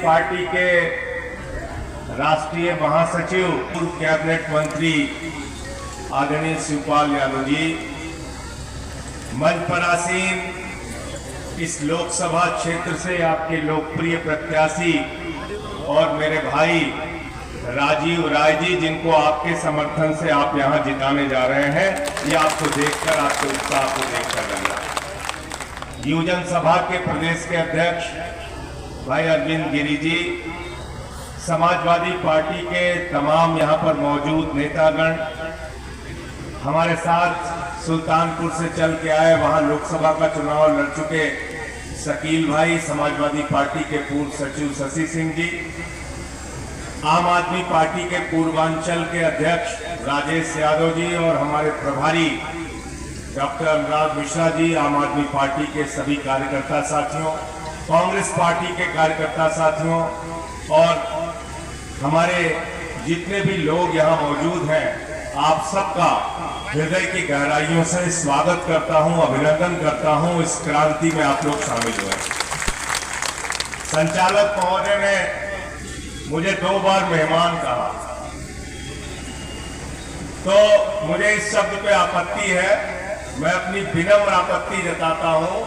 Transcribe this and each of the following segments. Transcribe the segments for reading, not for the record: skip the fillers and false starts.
Party के राष्ट्रीय महासचिव पूर्व कैबिनेट मंत्री आदरणीय शिवपाल यादव जी, मंच पर आसीन इस लोकसभा क्षेत्र से आपके लोकप्रिय प्रत्याशी और मेरे भाई राजीव राय जी, जिनको आपके समर्थन से आप यहां जिताने जा रहे हैं, ये आपको देखकर, आपके उत्साह को देखकर लग रहा है। युवजन सभा के प्रदेश के अध्यक्ष भाई अरविंद गिरी जी, समाजवादी पार्टी के तमाम यहां पर मौजूद नेतागण, हमारे साथ सुल्तानपुर से चल के आए, वहां लोकसभा का चुनाव लड़ चुके शकील भाई, समाजवादी पार्टी के पूर्व सचिव शशि सिंह जी, आम आदमी पार्टी के पूर्वांचल के अध्यक्ष राजेश यादव जी और हमारे प्रभारी डॉक्टर अनुराग मिश्रा जी, आम आदमी पार्टी के सभी कार्यकर्ता साथियों, कांग्रेस पार्टी के कार्यकर्ता साथियों और हमारे जितने भी लोग यहाँ मौजूद हैं, आप सबका हृदय की गहराइयों से स्वागत करता हूं, अभिनंदन करता हूं। इस क्रांति में आप लोग शामिल हुए। संचालक महोदय ने मुझे 2 बार मेहमान कहा, तो मुझे इस शब्द पे आपत्ति है। मैं अपनी विनम्र आपत्ति जताता हूं।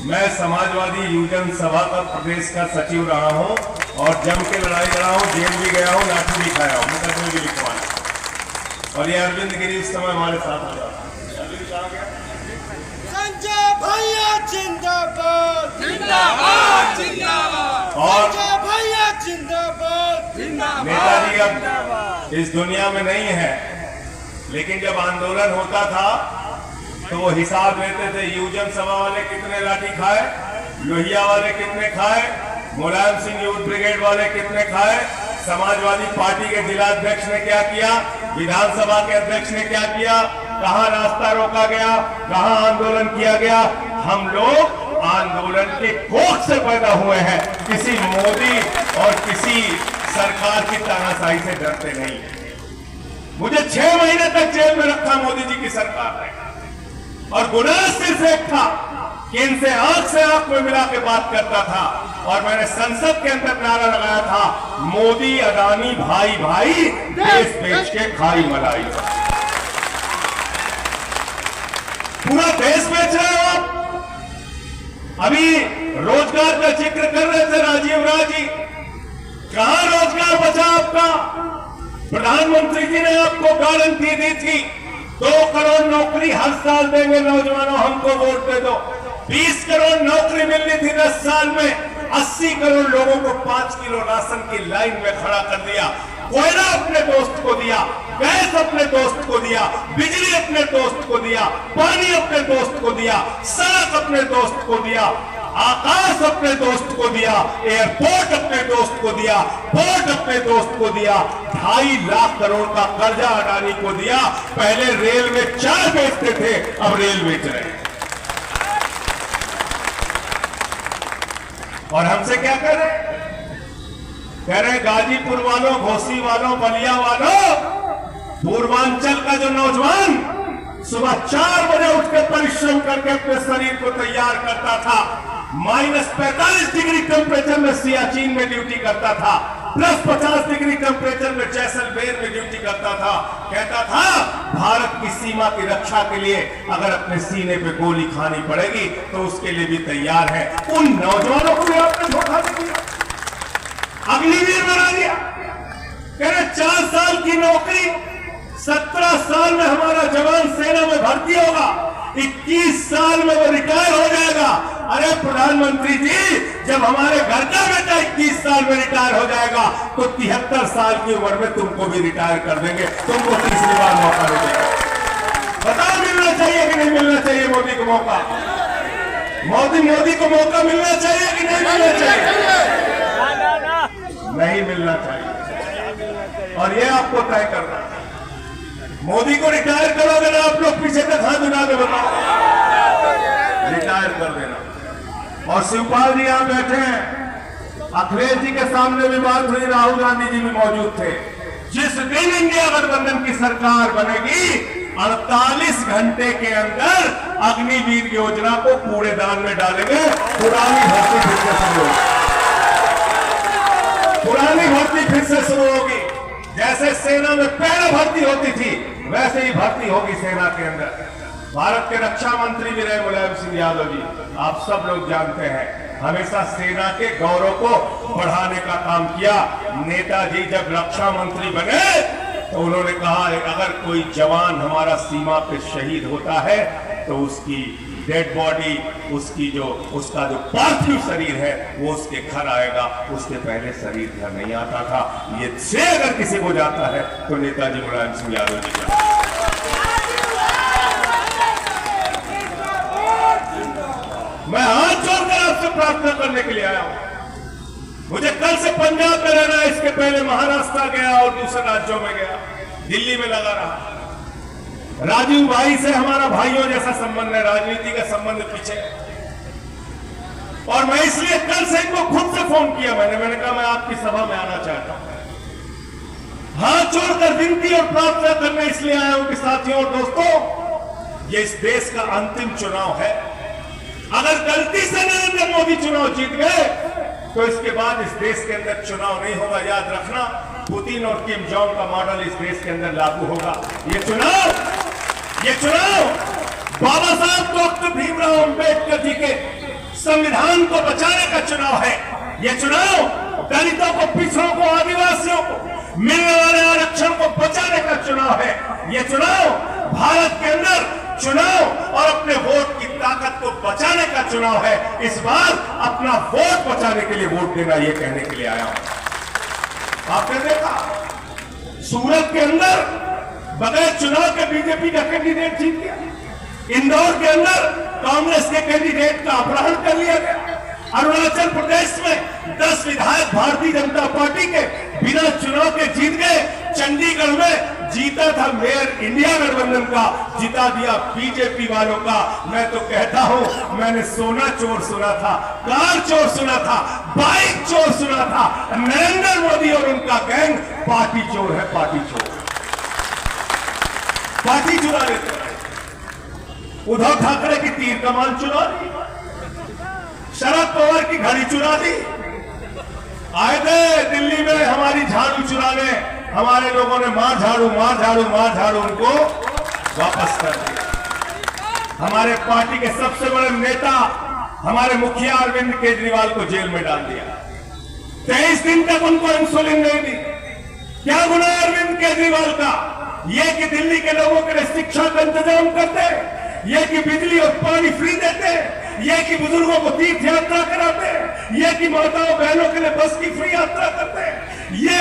मैं समाजवादी युवजन सभा का प्रदेश का सचिव रहा हूं और जम के लड़ाई लड़ा हूं, जेल भी गया हूं, लाठी भी खाया हूं, मुकदमे भी लिखवाया। और ये अरविंद गिरी इस समय हमारे साथ हो जाता है। संजय भैया जिंदाबाद, जिंदाबाद जिंदाबाद, और संजय भैया जिंदाबाद, नेताजी अब इस दुनिया में नहीं है, लेकिन जब आंदोलन होता था तो वो हिसाब लेते थे, युवजन सभा वाले कितने लाठी खाए, लोहिया वाले कितने खाए, मुलायम सिंह यूथ ब्रिगेड वाले कितने खाए, समाजवादी पार्टी के जिलाध्यक्ष ने क्या किया, विधानसभा के अध्यक्ष ने क्या किया, कहां रास्ता रोका गया, कहां आंदोलन किया गया। हम लोग आंदोलन के कोख से पैदा हुए हैं, किसी मोदी और किसी सरकार की तानाशाही से डरते नहीं। मुझे 6 महीने तक जेल में रखा मोदी जी की सरकार ने, और गुनाह सिर्फ एक था कि इनसे आंख से आंख में मिला के बात करता था, और मैंने संसद के अंदर नारा लगाया था, मोदी अदानी भाई भाई, देश बेच के खाई मलाई। पूरा देश बेच रहे हो आप। अभी रोजगार का जिक्र कर रहे थे राजीव राय जी, कहां रोजगार बचा आपका? प्रधानमंत्री जी ने आपको गारंटी दी थी 2 करोड़ नौकरी हर साल देंगे नौजवानों, हमको वोट दे दो। 20 करोड़ नौकरी मिलनी थी 10 साल में, 80 करोड़ लोगों को 5 किलो राशन की लाइन में खड़ा कर दिया। कोयला अपने दोस्त को दिया, गैस अपने दोस्त को दिया, बिजली अपने दोस्त को दिया, पानी अपने दोस्त को दिया, सड़क अपने दोस्त को दिया, आकाश अपने दोस्त को दिया, एयरपोर्ट अपने दोस्त को दिया, पोर्ट अपने दोस्त को दिया, 2.5 लाख करोड़ का कर्जा अडानी को दिया। पहले रेल में 4 बेचते थे, अब रेल बेच रहे हैं। और हमसे क्या कह रहे गाजीपुर वालों, घोसी वालों, बलिया वालों, पूर्वांचल का जो नौजवान सुबह 4 बजे उठकर परिश्रम करके अपने शरीर को तैयार करता था, -45 डिग्री टेम्परेचर में सियाचिन में ड्यूटी करता था, +50 डिग्री टेम्परेचर में जैसलमेर में ड्यूटी करता था, कहता था भारत की सीमा की रक्षा के लिए अगर अपने सीने पे गोली खानी पड़ेगी तो उसके लिए भी तैयार है। उन नौजवानों को भी आपने धोखा दिया, अग्निवीर बना दिया। कह रहे 4 साल की नौकरी, 17 साल में हमारा जवान सेना में भर्ती होगा, 21 साल में वो रिटायर हो जाएगा। अरे प्रधानमंत्री जी, जब हमारे घर का बेटा 21 साल में रिटायर हो जाएगा तो 73 साल की उम्र में तुमको भी रिटायर कर देंगे, तुमको तीसरी बार मौका मिलेगा। बताओ मिलना चाहिए कि नहीं मिलना चाहिए मोदी को मौका? मोदी को मौका मिलना चाहिए कि नहीं मिलना चाहिए? नहीं मिलना चाहिए, और ये आपको तय करना है। मोदी को रिटायर करोगे ना आप लोग, पीछे तक हाथ उठा के बताओ, रिटायर कर देना। और शिवपाल जी यहां बैठे हैं, अखिलेश जी के सामने भी बात हुई, राहुल गांधी जी भी मौजूद थे। जिस दिन इंडिया गठबंधन की सरकार बनेगी, 48 घंटे के अंदर अग्निवीर योजना को कूड़ेदान में डालेंगे, पुरानी भर्ती फिर से शुरू होगी। पुरानी भर्ती फिर से शुरू होगी। जैसे सेना में पहले भर्ती होती थी वैसे ही भर्ती होगी सेना के अंदर। भारत के रक्षा मंत्री भी रहे मुलायम सिंह यादव जी, आप सब लोग जानते हैं, हमेशा सेना के गौरव को बढ़ाने का काम किया। नेताजी जब रक्षा मंत्री बने तो उन्होंने कहा अगर कोई जवान हमारा सीमा पे शहीद होता है तो उसकी डेड बॉडी, उसका जो पार्थिव शरीर है वो उसके घर आएगा, उसके पहले शरीर घर नहीं आता था। ये श्रेय अगर किसी को जाता है तो नेताजी मुलायम सिंह यादव जी का। मैं हाथ जोड़कर आपसे प्रार्थना करने के लिए आया हूं। मुझे कल से पंजाब में रहना है, इसके पहले महाराष्ट्र गया और दूसरे राज्यों में गया, दिल्ली में लगा रहा। राजीव भाई से हमारा भाइयों जैसा संबंध है, राजनीति का संबंध पीछे। और मैं इसलिए कल से इनको खुद से फोन किया, मैंने कहा मैं आपकी सभा में आना चाहता हूं। हाथ जोड़कर विनती और प्रार्थना करने इसलिए आया हूं कि साथियों और दोस्तों, ये इस देश का अंतिम चुनाव है। अगर गलती से नरेंद्र मोदी चुनाव जीत गए तो इसके बाद इस देश के अंदर चुनाव नहीं होगा। याद रखना, पुतिन और किम जोंग का मॉडल इस देश के अंदर लागू होगा। ये चुनाव बाबा साहब डॉक्टर भीमराव अंबेडकर जी के संविधान को बचाने का चुनाव है। ये चुनाव दलितों को, पिछड़ों को, आदिवासियों को मिलने वाले आरक्षण को बचाने का चुनाव है। ये चुनाव भारत के अंदर चुनाव और अपने वोट की ताकत को बचाने का चुनाव है। इस बार अपना वोट बचाने के लिए वोट देना, ये कहने के लिए आया हूं। आपने देखा सूरत के अंदर बगैर चुनाव के बीजेपी का कैंडिडेट जीत गया। इंदौर के अंदर कांग्रेस के कैंडिडेट का अपहरण कर लिया गया। अरुणाचल प्रदेश में 10 विधायक भारतीय जनता पार्टी के बिना चुनाव के जीत गए। चंडीगढ़ में जीता था मेयर इंडिया गठबंधन का, जिता दिया बीजेपी वालों का। मैं तो कहता हूं, मैंने सोना चोर सुना था, कार चोर सुना था, बाइक चोर सुना था। नरेंद्र मोदी और उनका गैंग पार्टी चोर है, पार्टी चोर, पार्टी चुरा लेते हैं। उद्धव ठाकरे की तीर कमान चुरा दी, शरद पवार की घड़ी चुरा दी। आए थे दिल्ली में हमारी झाड़ू चुराने, हमारे लोगों ने मार झाड़ू उनको वापस कर दिया। हमारे पार्टी के सबसे बड़े नेता, हमारे मुखिया अरविंद केजरीवाल को जेल में डाल दिया। 23 दिन तक उनको इंसुलिन नहीं दी। क्या गुना अरविंद केजरीवाल का? ये कि दिल्ली के लोगों के लिए शिक्षा का इंतजाम करते, ये कि बिजली और पानी फ्री देते, ये कि बुजुर्गों को तीर्थ यात्रा कराते, ये कि माताओं बहनों के लिए बस की फ्री यात्रा करते। ये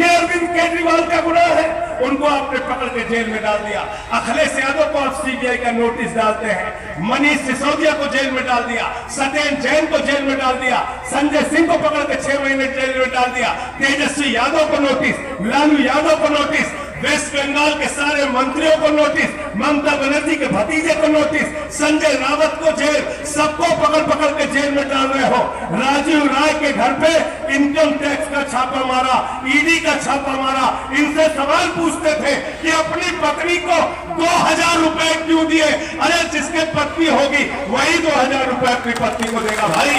अरविंद केजरीवाल का गुनाह है। उनको आपने पकड़ के जेल में डाल दिया। अखिलेश यादव को आप सीबीआई का नोटिस डालते हैं। मनीष सिसोदिया को जेल में डाल दिया, सत्येंद्र जैन को जेल में डाल दिया, संजय सिंह को पकड़ के 6 महीने जेल में डाल दिया, तेजस्वी यादव को नोटिस, लालू यादव को नोटिस, वेस्ट बंगाल के सारे मंत्रियों को नोटिस, ममता बनर्जी के भतीजे को नोटिस, संजय रावत को जेल, सबको पकड़ के जेल में डाल रहे हो। राजीव राय के घर पे इनकम टैक्स का छापा मारा, ईडी का छापा मारा। इनसे सवाल पूछते थे कि अपनी पत्नी को 2000 रुपए क्यों दिए? अरे जिसके पत्नी होगी वही 2000 रुपए अपनी पत्नी को देगा। भाई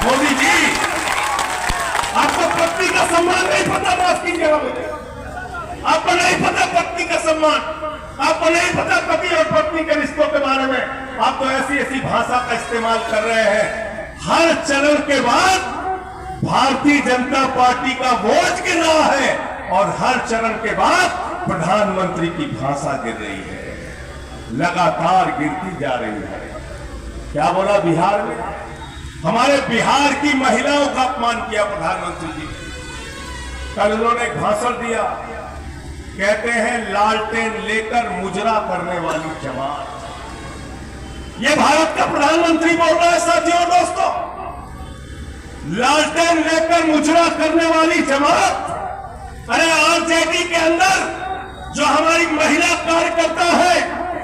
मोदी जी, आपको पत्नी का सम्मान नहीं पता? माफ कीजिएगा मुझे, आपको नहीं पता पत्नी का सम्मान, आपको नहीं पता पति और पत्नी के रिश्तों के बारे में। आप तो ऐसी भाषा का इस्तेमाल कर रहे हैं। हर चरण के बाद भारतीय जनता पार्टी का वोट गिर रहा है और हर चरण के बाद प्रधानमंत्री की भाषा गिर रही है, लगातार गिरती जा रही है। क्या बोला बिहार में? हमारे बिहार की महिलाओं का अपमान किया प्रधानमंत्री जी। कल उन्होंने एक भाषण दिया, कहते हैं लालटेन लेकर मुजरा करने वाली जमात। ये भारत का प्रधानमंत्री बोल रहा है साथियों और दोस्तों, लालटेन लेकर मुजरा करने वाली जमात। अरे आरजेडी के अंदर जो हमारी महिला कार्यकर्ता है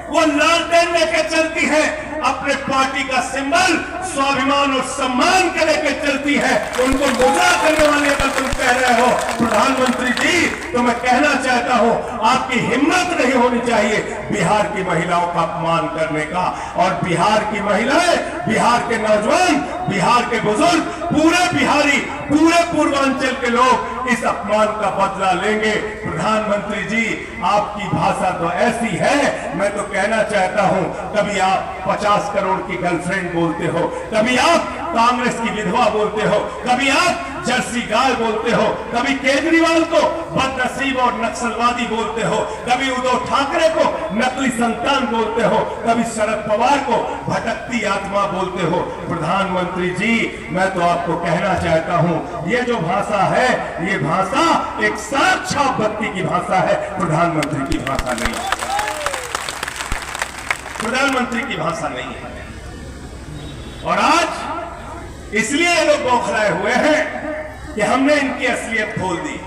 वो लालटेन लेकर चलती है, अपने पार्टी का सिंबल स्वाभिमान और सम्मान के लेकर चलती है, उनको गुमराह करने वाले अगर तुम कह रहे हो प्रधानमंत्री जी, तो मैं कहना चाहता हूं आपकी हिम्मत नहीं होनी चाहिए बिहार की महिलाओं का अपमान करने का। और बिहार की महिलाएं, बिहार के नौजवान, बिहार के बुजुर्ग, पूरे बिहारी, पूरे पूर्वांचल के लोग इस अपमान का बदला लेंगे। प्रधानमंत्री जी, आपकी भाषा तो ऐसी है, मैं तो कहना चाहता हूं, कभी आप 50 करोड़ की गर्लफ्रेंड बोलते हो, कभी आप कांग्रेस की विधवा बोलते हो, कभी आप जर्सी गाय बोलते हो, कभी केजरीवाल को बदनसीब और नक्सलवादी बोलते हो, कभी उद्धव ठाकरे को नकली संतान बोलते हो, कभी शरद पवार को भटकती आत्मा बोलते हो। प्रधानमंत्री जी, मैं तो आपको कहना चाहता हूं, ये जो भाषा है, ये भाषा एक साक्षात व्यक्ति की भाषा है, प्रधानमंत्री की भाषा नहीं है। प्रधानमंत्री की भाषा नहीं है। और आज इसलिए ये लोग बौखलाए हुए हैं कि हमने इनकी असलियत खोल दी।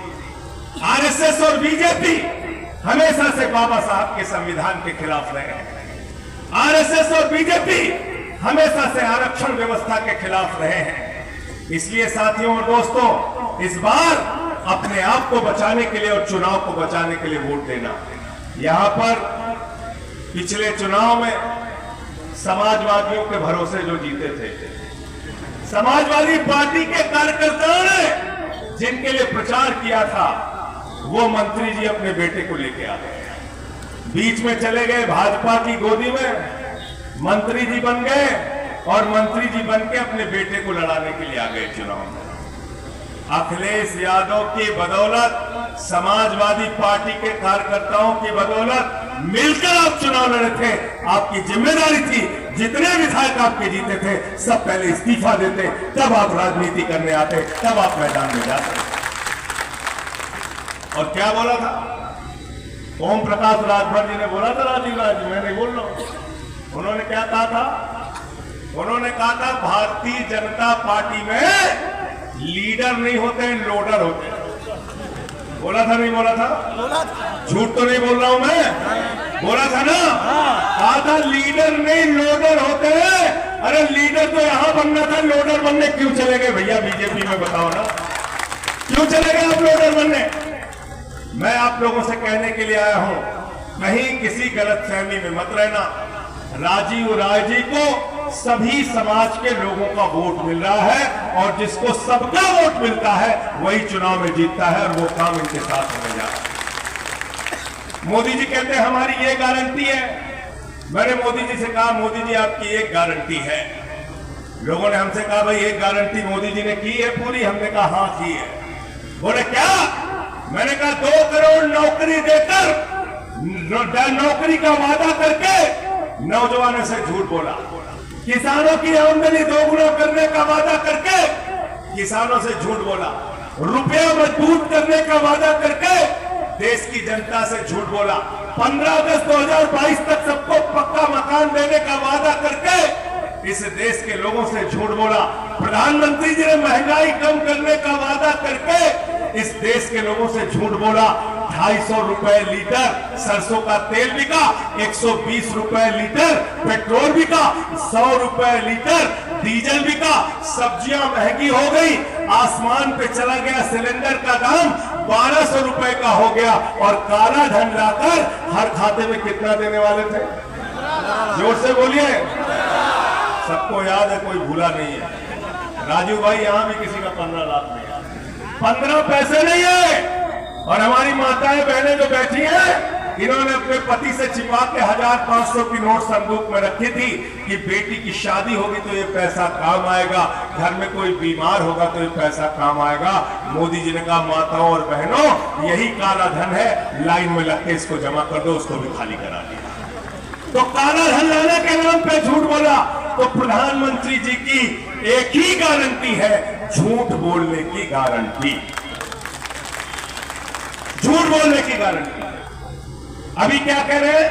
आरएसएस और बीजेपी हमेशा से बाबा साहब के संविधान के खिलाफ रहे हैं। आरएसएस और बीजेपी हमेशा से आरक्षण व्यवस्था के खिलाफ रहे हैं। इसलिए साथियों और दोस्तों, इस बार अपने आप को बचाने के लिए और चुनाव को बचाने के लिए वोट देना। यहां पर पिछले चुनाव में समाजवादियों के भरोसे जो जीते थे, समाजवादी पार्टी के कार्यकर्ताओं ने जिनके लिए प्रचार किया था, वो मंत्री जी अपने बेटे को लेके आ गए, बीच में चले गए भाजपा की गोदी में, मंत्री जी बन गए और मंत्री जी बन के अपने बेटे को लड़ाने के लिए आ गए चुनाव में। अखिलेश यादव की बदौलत, समाजवादी पार्टी के कार्यकर्ताओं की बदौलत मिलकर आप चुनाव लड़े थे। आपकी जिम्मेदारी थी, जितने विधायक आपके जीते थे सब पहले इस्तीफा देते, तब आप राजनीति करने आते, तब आप मैदान में जाते। और क्या बोला था ओम प्रकाश राजभर जी ने? बोला था राजीव गांधी, मैं नहीं बोल रहा हूं। उन्होंने क्या कहा था? उन्होंने कहा था भारतीय जनता पार्टी में लीडर नहीं होते, लोडर होते हैं। बोला था नहीं बोला था? झूठ तो नहीं बोल रहा हूं मैं, बोला था ना? कहा था लीडर नहीं लोडर होते हैं। अरे लीडर तो यहां बनना था, लोडर बनने क्यों चले गए भैया बीजेपी में? बताओ ना, क्यों चले गए आप लोडर बनने? मैं आप लोगों से कहने के लिए आया हूं, कहीं किसी गलतफहमी में मत रहना। राजीव राय जी को सभी समाज के लोगों का वोट मिल रहा है और जिसको सबका वोट मिलता है वही चुनाव में जीतता है, और वो काम इनके साथ होने जा रहा है। मोदी जी कहते हैं हमारी ये गारंटी है। मैंने मोदी जी से कहा, मोदी जी आपकी एक गारंटी है। लोगों ने हमसे कहा भाई एक गारंटी मोदी जी ने की है पूरी? हमने कहा हाँ की है। बोले क्या? मैंने कहा 2 करोड़ नौकरी देकर, नौकरी का वादा करके नौजवानों से झूठ बोला, किसानों की आमदनी दोगुना करने का वादा करके किसानों से झूठ बोला, रुपया मजबूत करने का वादा करके देश की जनता से झूठ बोला, 15 अगस्त 2022 तक सबको पक्का मकान देने का वादा करके इस देश के लोगों से झूठ बोला। प्रधानमंत्री जी ने महंगाई कम करने का वादा करके इस देश के लोगों से झूठ बोला। 250 रुपए लीटर सरसों का तेल बिका, 120 रुपए लीटर पेट्रोल बिका, 100 रुपए लीटर डीजल बिका, सब्जियां महंगी हो गई, आसमान पे चला गया सिलेंडर का दाम, 1200 रुपए का हो गया। और काला धन लाकर हर खाते में कितना देने वाले थे? जोर से बोलिए, सबको याद है, कोई भूला नहीं है। राजू भाई यहां भी किसी का 15 लाख नहीं है, 15 पैसे नहीं है। और हमारी माताएं बहनें जो बैठी हैं, इन्होंने अपने पति से छिपा के 1000-500 की नोट संदूक में रखी थी कि बेटी की शादी होगी तो ये पैसा काम आएगा, घर में कोई बीमार होगा तो ये पैसा काम आएगा। मोदी जी ने कहा माताओं और बहनों यही काला धन है, लाइन में लग के इसको जमा कर दो, उसको भी खाली करा दिया। तो काला धन लाने के नाम पे झूठ बोला। तो प्रधानमंत्री जी की एक ही गारंटी है, झूठ बोलने की गारंटी, झूठ बोलने की गारंटी। अभी क्या कह रहे हैं?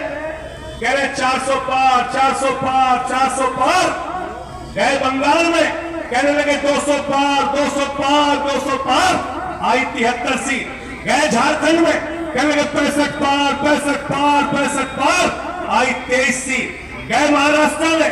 कह रहे 400 पार, 400 पार, 400 पार। गए बंगाल में कहने लगे 200 पार, 200 पार, 200 पार, आई 73 सीट। गए झारखंड में कहने लगे 65 पार, 65 पार, 65 पार, आई 23 सीट। गए महाराष्ट्र में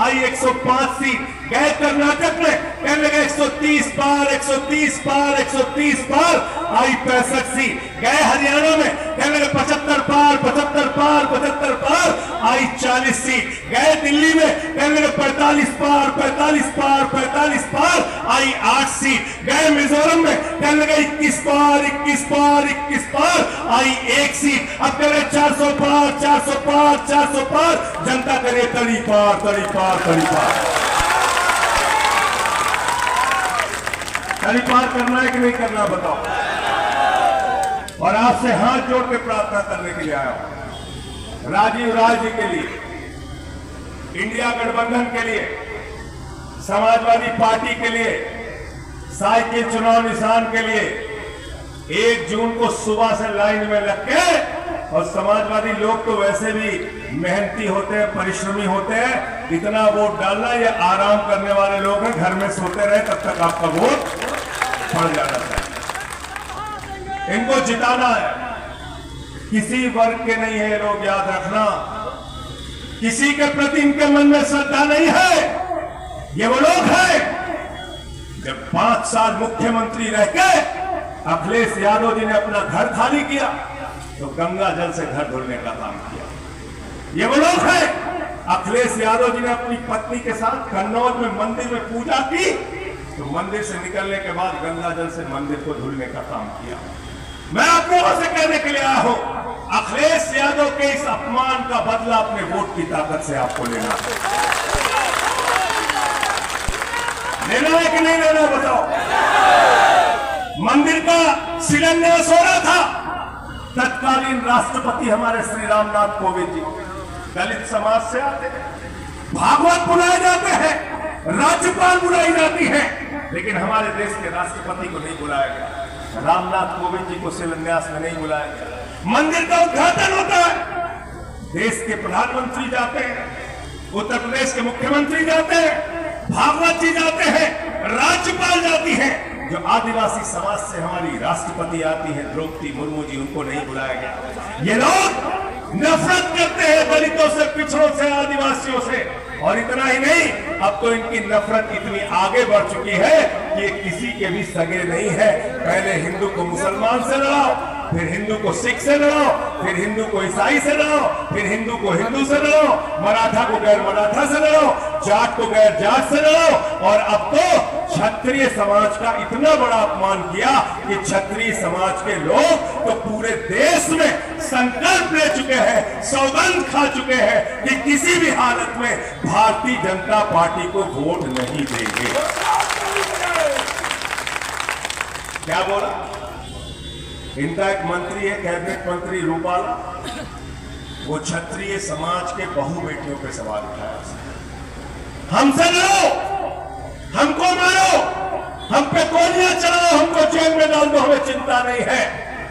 आई 105 सीट। गए कर्नाटक में, कहने लगे 130 पार, 130 पार, 130 पार, आई 65 सीट। गए हरियाणा में, कहने लगे 75 पार, 75 पार, 75 पार, आई 40 सीट। गए दिल्ली में, कहने लगे 45 पार, 45 पार, 45 पार, आई 8 सीट। गए मिजोरम में, कहने लगे 21 पार, 21 पार, 21 पार, आई 1 सीट। अब कह रहे 400 पार, 400 पार, 400 पार, जनता करे तड़ी पार, तड़ी पार, तड़ी पार। तड़ी पार करना है कि नहीं करना, बताओ। और आपसे हाथ जोड़ के प्रार्थना करने के लिए आया हूं, राजीव राज जी के लिए, इंडिया गठबंधन के लिए, समाजवादी पार्टी के लिए, साइकिल चुनाव निशान के लिए 1 जून को सुबह से लाइन में लग के, और समाजवादी लोग तो वैसे भी मेहनती होते हैं, परिश्रमी होते हैं, इतना वोट डालना, ये आराम करने वाले लोग हैं, घर में सोते रहे तब तक आपका वोट पड़ जाना चाहिए। इनको जिताना है, किसी वर्ग के नहीं है लोग, याद रखना, किसी के प्रति इनके मन में श्रद्धा नहीं है। ये वो लोग हैं जब 5 साल मुख्यमंत्री रह के अखिलेश यादव जी ने अपना घर खाली किया तो गंगा जल से घर धुलने का काम किया। ये वो लोग हैं, अखिलेश यादव जी ने अपनी पत्नी के साथ कन्नौज में मंदिर में पूजा की तो मंदिर से निकलने के बाद गंगा जल से मंदिर को धुलने का काम किया। मैं आप लोगों से कहने के लिए आया हूं, अखिलेश यादव के इस अपमान का बदला अपने वोट की ताकत से आपको लेना है। लेना है कि नहीं लेना, बताओ। मंदिर का शिलान्यास हो रहा था, तत्कालीन राष्ट्रपति हमारे श्री रामनाथ कोविंद जी दलित समाज से आते हैं, भागवत बुलाए जाते हैं, राज्यपाल बुलाई जाती है, लेकिन हमारे देश के राष्ट्रपति को नहीं बुलाया गया, रामनाथ कोविंद जी को शिलान्यास में नहीं बुलाया गया। मंदिर का उद्घाटन होता है, देश के प्रधानमंत्री जाते हैं, उत्तर प्रदेश के मुख्यमंत्री जाते हैं, भागवत जी जाते हैं, राज्यपाल जाती है, जो आदिवासी समाज से हमारी राष्ट्रपति आती है द्रौपदी मुर्मू जी, उनको नहीं बुलाया गया। ये लोग नफरत करते हैं दलितों से, पिछड़ों से, आदिवासियों से, और इतना ही नहीं, अब तो इनकी नफरत इतनी आगे बढ़ चुकी है कि ये किसी के भी सगे नहीं है। पहले हिंदू को मुसलमान से लड़ाओ, फिर हिंदू को सिख से लड़ाओ, फिर हिंदू को ईसाई से लड़ाओ, फिर हिंदू को हिंदू से लड़ाओ, मराठा को गैर मराठा से लड़ाओ, जाट को गैर जाट से लड़ाओ, और अब तो क्षत्रिय समाज का इतना बड़ा अपमान किया कि क्षत्रिय समाज के लोग तो पूरे देश में संकल्प ले चुके हैं, सौगंध खा चुके हैं कि किसी भी हालत में भारतीय जनता पार्टी को वोट नहीं देंगे। क्या बोला? इनका एक मंत्री है, कैबिनेट मंत्री रूपाला, वो क्षत्रिय समाज के बहु बेटियों पे सवाल उठाया, हमसे लड़ो, हमको मारो, हम पे गोलियां चलाओ, हमको जेल में डाल दो, हमें चिंता नहीं है,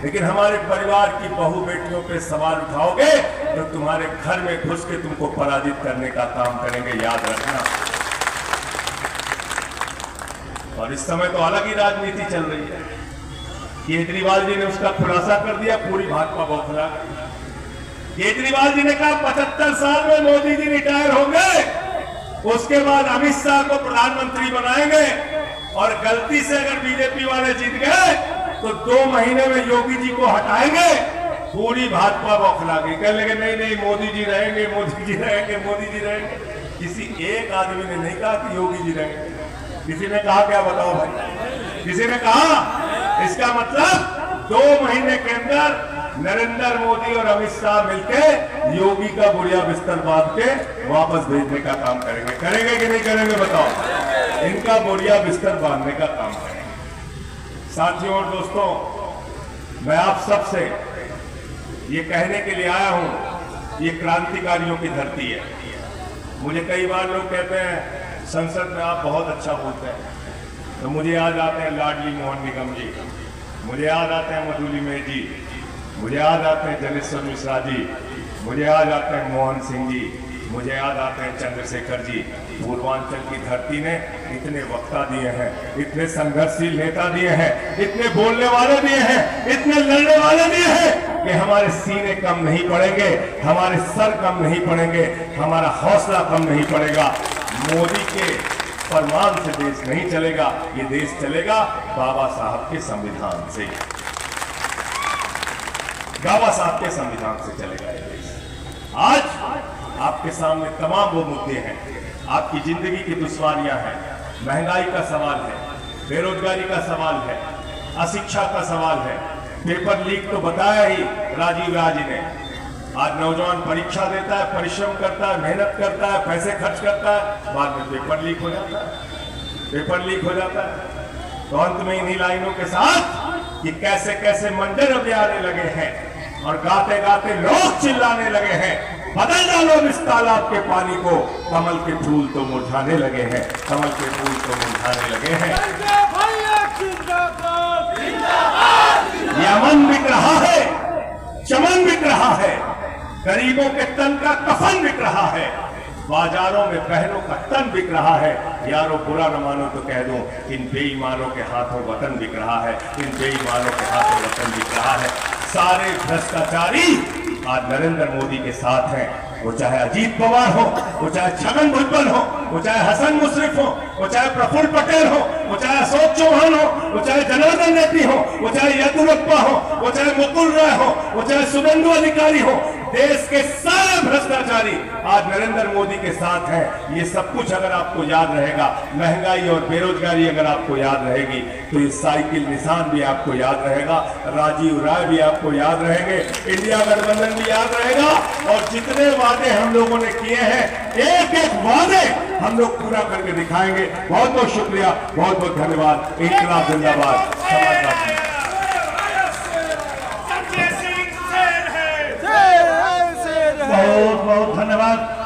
लेकिन हमारे परिवार की बहु बेटियों पे सवाल उठाओगे तो तुम्हारे घर में घुस के तुमको पराजित करने का काम करेंगे, याद रखना। और इस समय तो अलग ही राजनीति चल रही है। केजरीवाल जी ने उसका खुलासा कर दिया, पूरी भाजपा बौखला गई। केजरीवाल जी ने कहा 75 साल में मोदी जी रिटायर होंगे, उसके बाद अमित शाह को प्रधानमंत्री बनाएंगे, और गलती से अगर बीजेपी वाले जीत गए तो 2 महीने में योगी जी को हटाएंगे। पूरी भाजपा बौखला गई, कहने लगे नहीं नहीं मोदी जी रहेंगे, मोदी जी रहेंगे, मोदी जी रहेंगे। किसी एक आदमी ने नहीं कहा कि योगी जी रहेंगे। किसी ने कहा क्या, बताओ भाई? किसी ने कहा? इसका मतलब 2 महीने के अंदर नरेंद्र मोदी और अमित शाह मिलके योगी का बुढ़िया बिस्तर बांध के वापस भेजने का काम करेंगे। करेंगे कि नहीं करेंगे, बताओ? इनका बुढ़िया बिस्तर बांधने का काम करेंगे। साथियों और दोस्तों, मैं आप सबसे ये कहने के लिए आया हूं, ये क्रांतिकारियों की धरती है। मुझे कई बार लोग कहते हैं संसद में आप बहुत अच्छा बोलते हैं, तो मुझे याद आते हैं लाडली मोहन निगम जी, मुझे याद आते हैं मधुलिमेल जी, मुझे याद आते हैं जनेश्वर मिश्रा जी, मुझे याद आते हैं मोहन सिंह जी, मुझे याद आते हैं चंद्रशेखर जी। पूर्वांचल की धरती ने इतने वक्ता दिए हैं, इतने संघर्षशील नेता दिए हैं, इतने बोलने वाले दिए हैं, इतने लड़ने वाले दिए हैं कि हमारे सीने कम नहीं पड़ेंगे, हमारे सर कम नहीं पड़ेंगे, हमारा हौसला कम नहीं पड़ेगा। मोदी के फरमान से देश नहीं चलेगा, ये देश चलेगा बाबा साहब के संविधान से। बाबा साहब के संविधान से चलेगा ये देश। आज आपके सामने तमाम वो मुद्दे हैं, आपकी जिंदगी की दुश्वारियां हैं, महंगाई का सवाल है, बेरोजगारी का सवाल है, अशिक्षा का सवाल है, पेपर लीक तो बताया ही राजीव राजी ने। आज नौजवान परीक्षा देता है, परिश्रम करता है, मेहनत करता है, पैसे खर्च करता है, बाद में पेपर लीक हो जाता है, पेपर लीक हो जाता है। तो अंत में इन्हीं लाइनों के साथ कि कैसे कैसे मंदिर अभी आने लगे हैं और गाते गाते लोग चिल्लाने लगे हैं, बदल डालो इस तालाब के पानी को, कमल के फूल तो मुरझाने लगे हैं, कमल के फूल तो मुरझाने लगे हैं। संजय भैया जिंदाबाद। ये अमन बिक रहा है, चमन बिक रहा है, गरीबों के तन का कफन बिक रहा है, बाजारों में बहनों का तन बिक रहा है। यारों बुरा न मानो तो कह दूं, इन बेईमानों के हाथों वतन बिक रहा है, इन बेईमानों के हाथों वतन बिक रहा है। सारे भ्रष्टाचारी आज नरेंद्र मोदी के साथ हैं, वो चाहे अजीत पवार हो, वो चाहे छगन भुजबल हो, वो चाहे हसन मुशर्रफ हो, वो चाहे प्रफुल्ल पटेल हो, वो चाहे अशोक चौहान हो, वो चाहे जनार्दन रेड्डी हो, वो चाहे येदियुरप्पा हो, वो चाहे मुकुल राय हो, वो चाहे शुभेंदु अधिकारी हो, देश के सारे भ्रष्टाचारी आज नरेंद्र मोदी के साथ हैं। ये सब कुछ अगर आपको याद रहेगा, महंगाई और बेरोजगारी अगर आपको याद रहेगी, तो ये साइकिल निशान भी आपको याद रहेगा, राजीव राय भी आपको याद रहेंगे, इंडिया गठबंधन भी याद रहेगा। और जितने वादे हम लोगों ने किए हैं, एक एक वादे हम लोग पूरा करके दिखाएंगे। बहुत बहुत शुक्रिया, बहुत बहुत धन्यवाद। इंकलाब जिंदाबाद, समाजवादी। बहुत बहुत धन्यवाद।